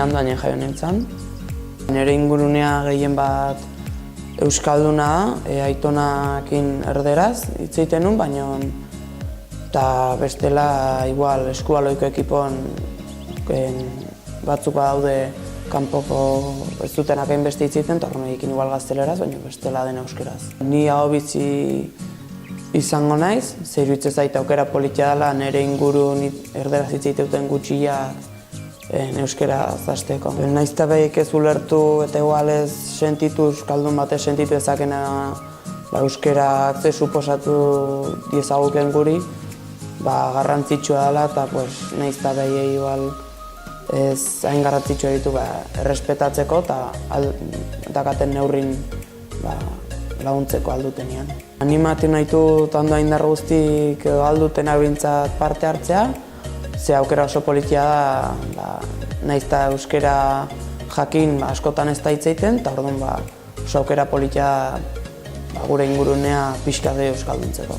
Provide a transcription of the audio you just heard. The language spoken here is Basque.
Andoainen jaio nintzen. Nire ingurunea gehien bat euskalduna da, aitonakin erderaz hitz egiten nuen, baina eta bestela igual eskubaloiko ekipon batzuk badaude kanpoko ez dutenak hainbeste hitz egiten, eta horrekin igual gazteleraz, baina bestela den euskeraz. Ni ahobizi izango naiz, ze iruditzen zait aukera politia dela nire ingurun erderaz hitz egiten gutxiak euskera zasteko. Naiz eta behik ez ulertu eta igual ez sentitu, euskaldun batez sentitu ezakena euskera ze suposatu diezaguken guri, garrantzitsua dela eta naiz eta behi igual ez hain garrantzitsua ditu errespetatzeko eta dakaten neurrin laguntzeko aldutenean. Animatu nahi dut ondo indar guztik aldutenak bintzat parte hartzea, ze aukera oso politia da, nahiz eta euskera jakin askotan ez da hitz egiten, eta orduan oso aukera politia gure ingurunea pixka de euskalduntzeko.